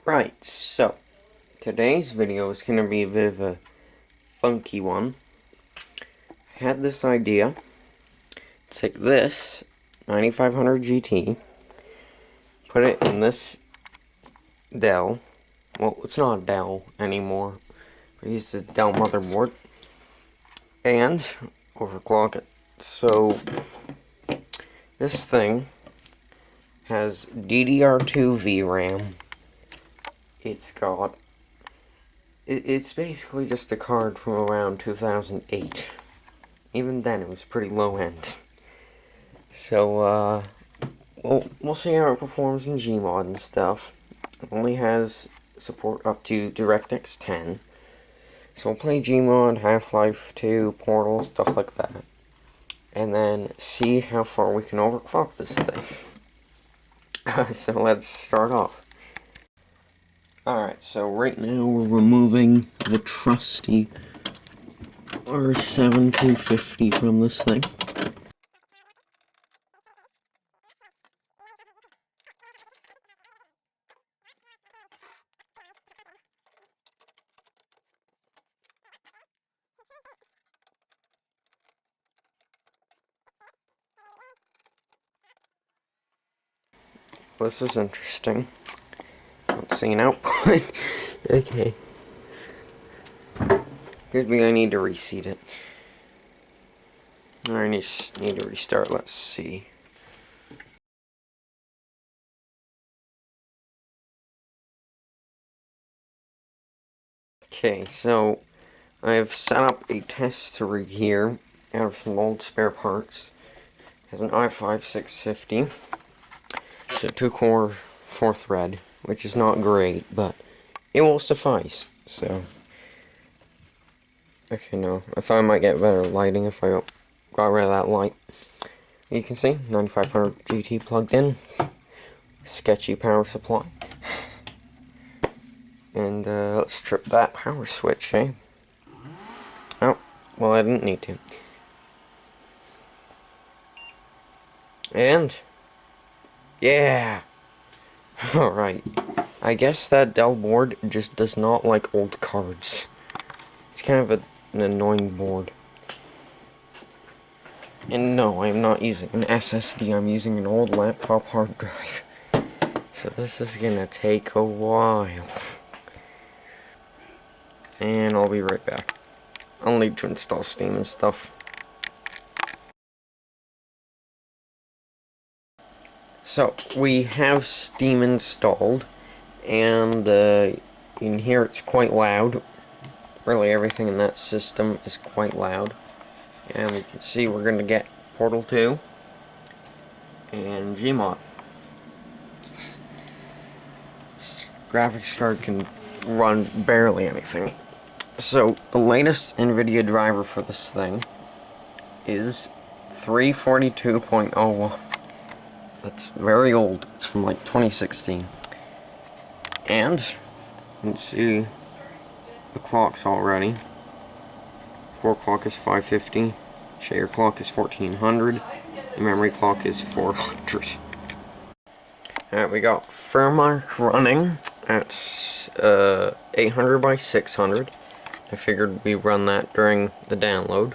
Right, so today's video is going to be a bit of a funky one. I had this idea. Take this 9500 GT, put it in this Dell. Well, it's not a Dell anymore, but I use the Dell motherboard and overclock it. So this thing has DDR2 VRAM. It's basically just a card from around 2008. Even then, it was pretty low end. So, we'll see how it performs in Gmod and stuff. It only has support up to DirectX 10. So we'll play Gmod, Half-Life 2, Portal, stuff like that. And then see how far we can overclock this thing. So let's start off. Alright, so right now we're removing the trusty R7 250 from this thing. This is interesting. Don't see an output. Okay. Could be I need to reseat it. Or I need to restart. Let's see. Okay, so I've set up a test rig here out of some old spare parts. It has an i5 650. It's a 2-core 4-thread, which is not great, but it will suffice. So, okay, no, I thought I might get better lighting if I got rid of that light. You can see 9500 GT plugged in, sketchy power supply, and let's trip that power switch, eh? Oh, well, I didn't need to. And yeah. Alright. I guess that Dell board just does not like old cards. It's kind of an annoying board. And no, I'm not using an SSD, I'm using an old laptop hard drive. So this is gonna take a while. And I'll be right back. I'll need to install Steam and stuff. So, we have Steam installed, and you can hear it's quite loud. Really everything in that system is quite loud. And we can see we're going to get Portal 2 and Gmod. Graphics card can run barely anything. So, the latest NVIDIA driver for this thing is 342.01. That's very old. It's from like 2016. And let's see the clocks already. 4 clock is 550. Shader clock is 1400. The memory clock is 400. Alright, we got firmware running at 800 by 600. I figured we run that during the download.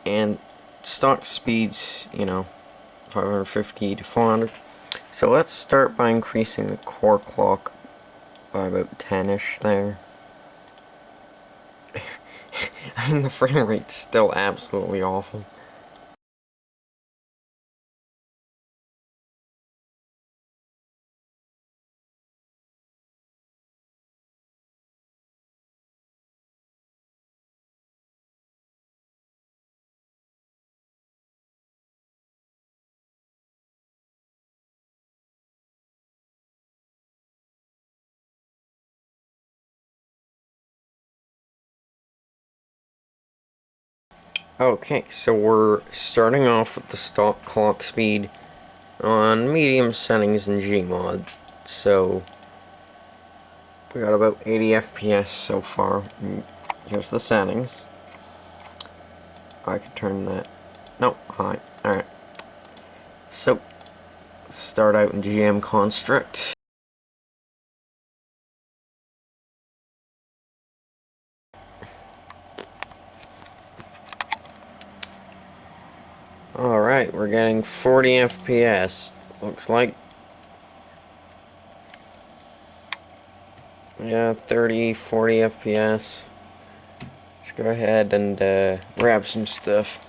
And stock speeds, you know, 550 to 400. So let's start by increasing the core clock by about 10-ish there. I mean, the frame rate's still absolutely awful. Okay, so we're starting off with the stock clock speed on medium settings in Gmod. So we got about 80 FPS so far. Here's the settings. I could turn that. No, high. Alright. So start out in GM construct. Alright, we're getting 40 FPS. Looks like. Yeah, 30, 40 FPS. Let's go ahead and grab some stuff.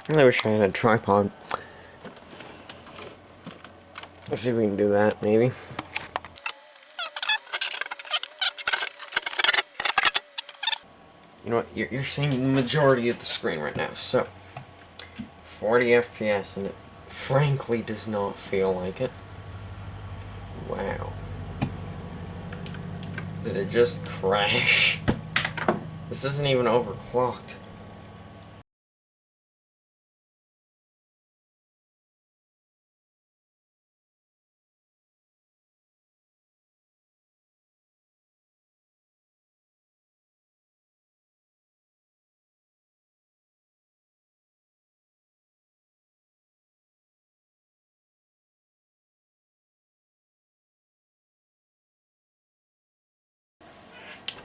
I really wish I had a tripod. Let's see if we can do that, maybe. You know what, you're seeing the majority of the screen right now, so 40 FPS, and it frankly does not feel like it. Wow. Did it just crash? This isn't even overclocked.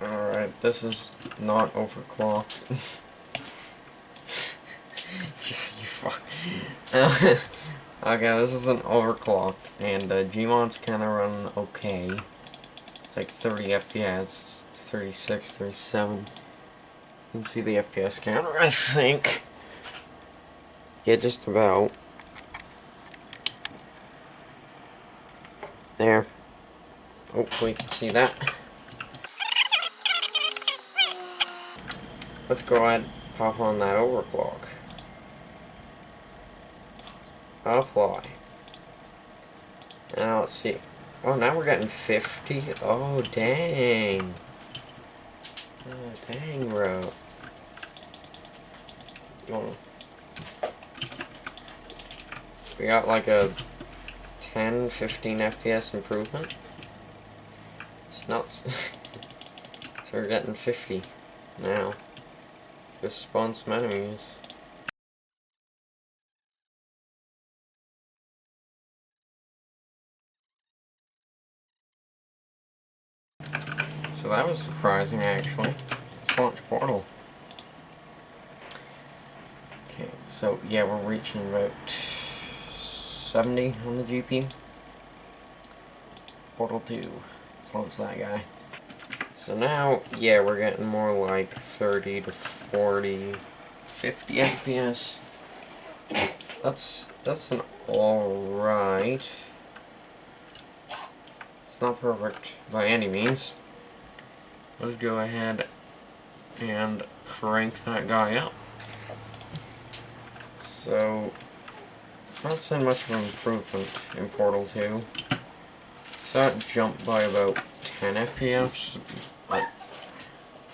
Alright, this is not overclocked. You fuck. Okay, this isn't overclocked, and Gmod's kinda running okay. It's like 30 FPS, 36, 37. You can see the FPS counter, I think. Yeah, just about. There. Hopefully you can see that. Let's go ahead and pop on that overclock. Apply. Now let's see. Oh, now we're getting 50. Oh, dang. Oh, dang, bro. Oh. We got like a 10, 15 FPS improvement. It's nuts. So we're getting 50 now. Just spawn some enemies. So that was surprising, actually. Let's launch Portal. Okay, so yeah, we're reaching about 70 on the GPU. Portal 2. Let's launch that guy. So now, yeah, we're getting more like 30 to 40, 50 FPS. That's an alright. It's not perfect by any means. Let's go ahead and crank that guy up. So, not so much of an improvement in Portal 2. So that jumped by about 10 FPS, like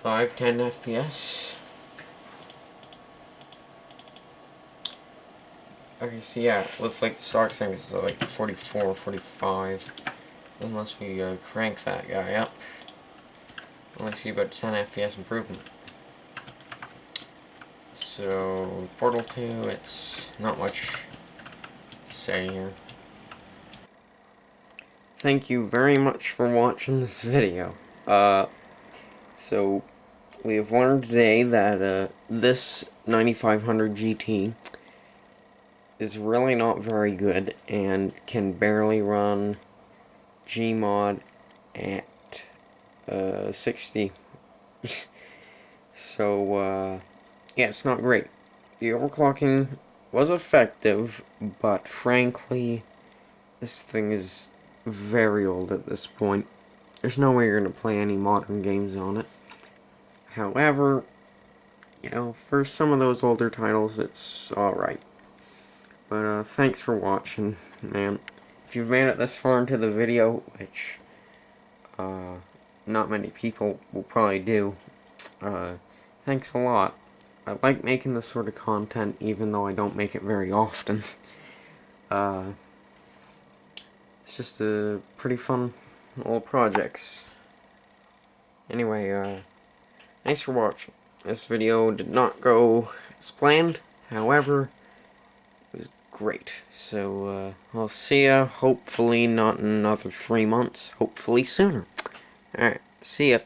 5, 10 FPS. Okay, so yeah, let's like stock settings is like 44, 45. Unless we crank that guy up. Only see about 10 FPS improvement. So, Portal 2, it's not much to say here. Thank you very much for watching this video. So, we have learned today that this 9500 GT is really not very good and can barely run Gmod at 60. So, yeah, it's not great. The overclocking was effective, but frankly, this thing is very old at this point. There's no way you're going to play any modern games on it. However, you know, for some of those older titles, it's alright. But, thanks for watching, man. If you've made it this far into the video, which, not many people will probably do, thanks a lot. I like making this sort of content, even though I don't make it very often. It's just a pretty fun little projects. Anyway, thanks for watching. This video did not go as planned, however, it was great. So, I'll see ya, hopefully not in another 3 months, hopefully sooner. Alright, see ya.